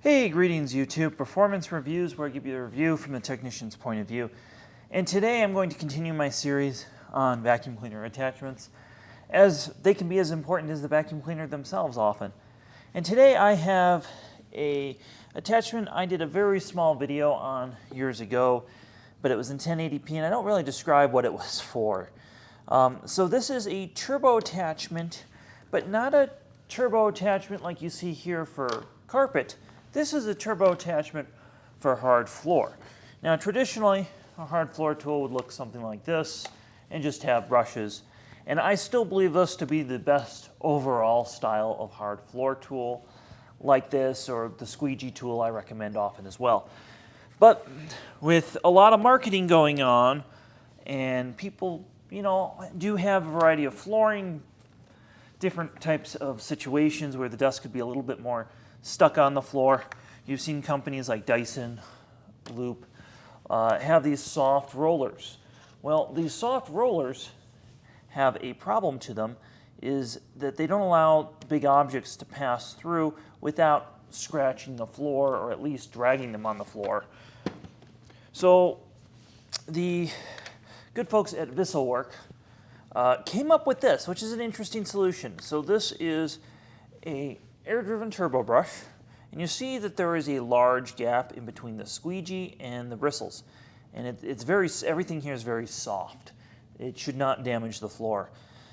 Hey, greetings YouTube, Performance Reviews, where I give you a review from the technician's point of view. And today I'm going to continue my series on vacuum cleaner attachments, as they can be as important as the vacuum cleaner themselves often. And today I have a attachment I did a very small video on years ago, but it was in 1080p and I don't really describe what it was for. So this is a turbo attachment, but not a turbo attachment like you see here for carpet. This is a turbo attachment for hard floor. Now traditionally, a hard floor tool would look something like this and just have brushes. And I still believe this to be the best overall style of hard floor tool like this, or the squeegee tool I recommend often as well. But with a lot of marketing going on, and people, do have a variety of flooring, different types of situations where the dust could be a little bit more stuck on the floor. You've seen companies like Dyson, Loop, have these soft rollers. Well, these soft rollers have a problem to them, is that they don't allow big objects to pass through without scratching the floor, or at least dragging them on the floor. So the good folks at Wessel Werk came up with this, which is an interesting solution. So this is a air-driven turbo brush, and you see that there is a large gap in between the squeegee and the bristles, and everything here is very soft. It should not damage the floor.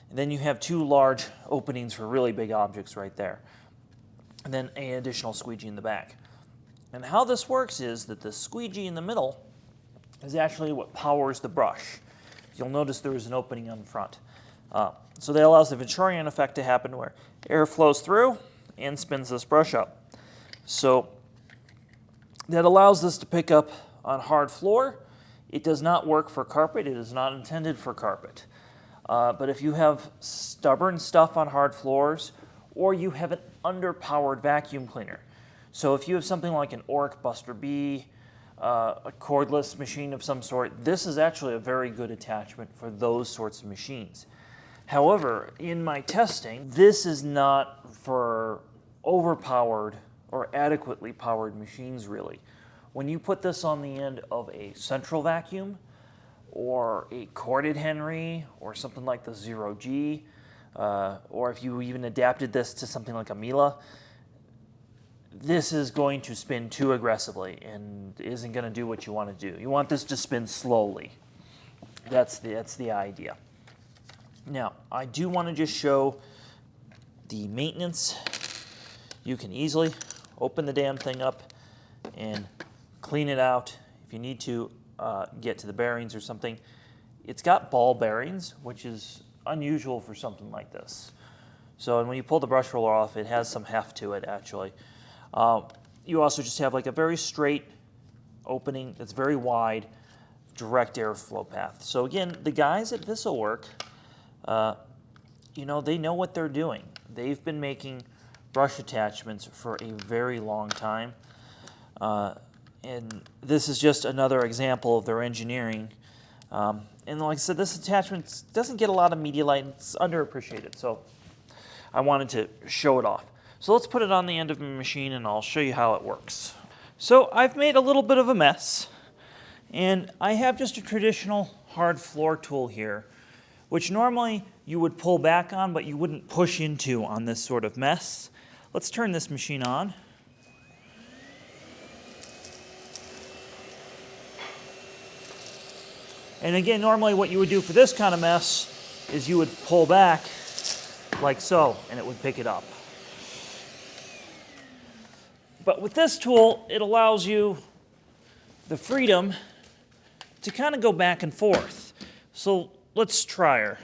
And then you have two large openings for really big objects right there, and then an additional squeegee in the back. And how this works is that the squeegee in the middle is actually what powers the brush. You'll notice there is an opening on the front. So that allows the Venturian effect to happen, where air flows through and spins this brush up. So that allows this to pick up on hard floor. It does not work for carpet. It is not intended for carpet. But if you have stubborn stuff on hard floors, or you have an underpowered vacuum cleaner. So if you have something like an Orc Buster B, a cordless machine of some sort, this is actually a very good attachment for those sorts of machines. However, in my testing, this is not for overpowered or adequately powered machines, really. When you put this on the end of a central vacuum, or a corded Henry, or something like the 0G, or if you even adapted this to something like a Miele, this is going to spin too aggressively and isn't going to do what you want to do. You want this to spin slowly. That's the idea. Now, I do want to just show the maintenance. You can easily open the damn thing up and clean it out if you need to get to the bearings or something. It's got ball bearings, which is unusual for something like this. So when you pull the brush roller off, it has some heft to it, actually. You also just have like a very straight opening that's very wide, direct airflow path. So again, the guys at Wessel Werk, they know what they're doing. They've been making brush attachments for a very long time. And this is just another example of their engineering. And like I said, this attachment doesn't get a lot of media light. It's underappreciated. So I wanted to show it off. So let's put it on the end of my machine and I'll show you how it works. So I've made a little bit of a mess, and I have just a traditional hard floor tool here, which normally you would pull back on, but you wouldn't push into on this sort of mess. Let's turn this machine on. And again, normally what you would do for this kind of mess is you would pull back like so, and it would pick it up. But with this tool, it allows you the freedom to kind of go back and forth. So let's try her.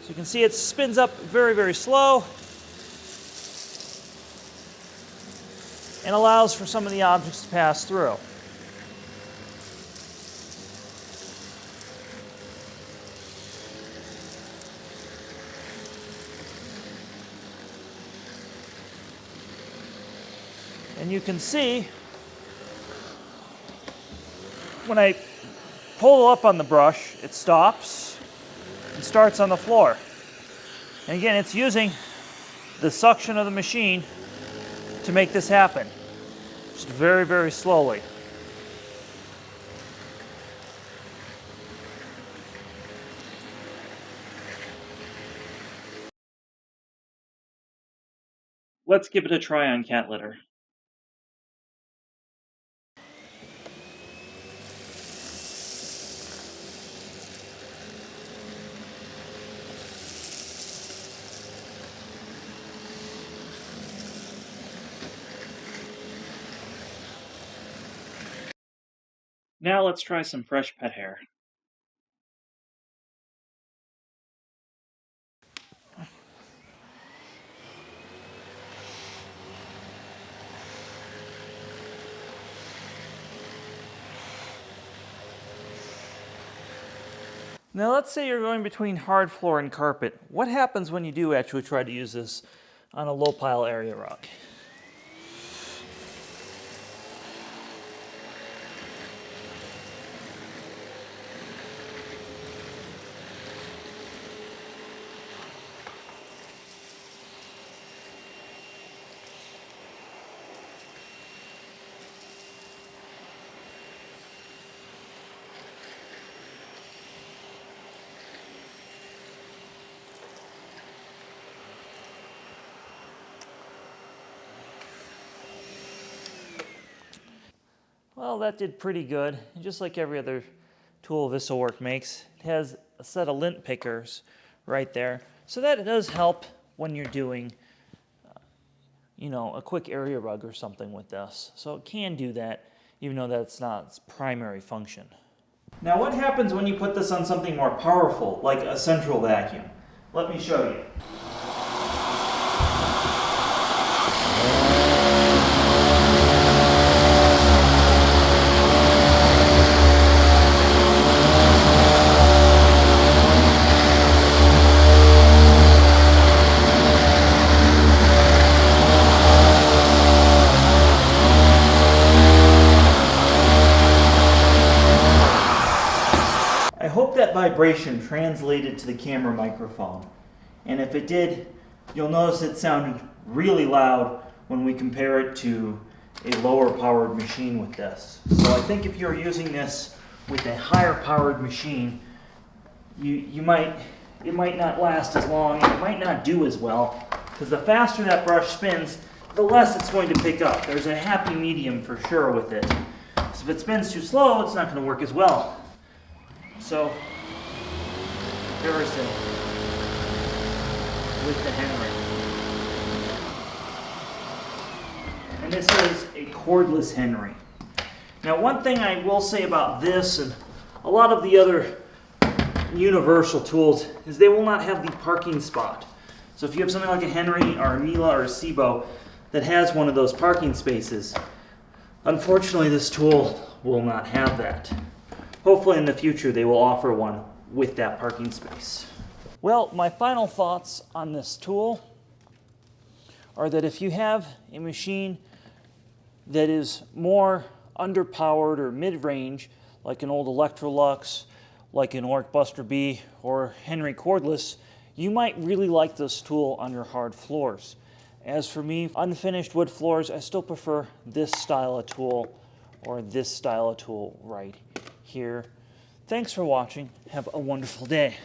So you can see it spins up very, very slow and allows for some of the objects to pass through. And you can see when I pull up on the brush, it stops and starts on the floor. And again, it's using the suction of the machine to make this happen. Just very, very slowly. Let's give it a try on cat litter. Now let's try some fresh pet hair. Now let's say you're going between hard floor and carpet. What happens when you do actually try to use this on a low pile area rug? Well, that did pretty good. And just like every other tool Wessel Werk makes, it has a set of lint pickers right there. So that does help when you're doing, a quick area rug or something with this. So it can do that, even though that's not its primary function. Now what happens when you put this on something more powerful, like a central vacuum? Let me show you. I hope that vibration translated to the camera microphone, and if it did, you'll notice it sounded really loud when we compare it to a lower powered machine with this. So I think if you're using this with a higher powered machine, it might not last as long, and it might not do as well, because the faster that brush spins, the less it's going to pick up. There's a happy medium for sure with it. So if it spins too slow, it's not going to work as well. So, comparison with the Henry. And this is a cordless Henry. Now, one thing I will say about this and a lot of the other universal tools is they will not have the parking spot. So if you have something like a Henry or a Miele or a Sebo that has one of those parking spaces, unfortunately this tool will not have that. Hopefully in the future they will offer one with that parking space. Well, my final thoughts on this tool are that if you have a machine that is more underpowered or mid-range, like an old Electrolux, like an Ork Buster B or Henry cordless, you might really like this tool on your hard floors. As for me, unfinished wood floors, I still prefer this style of tool or this style of tool right here. Thanks for watching. Have a wonderful day.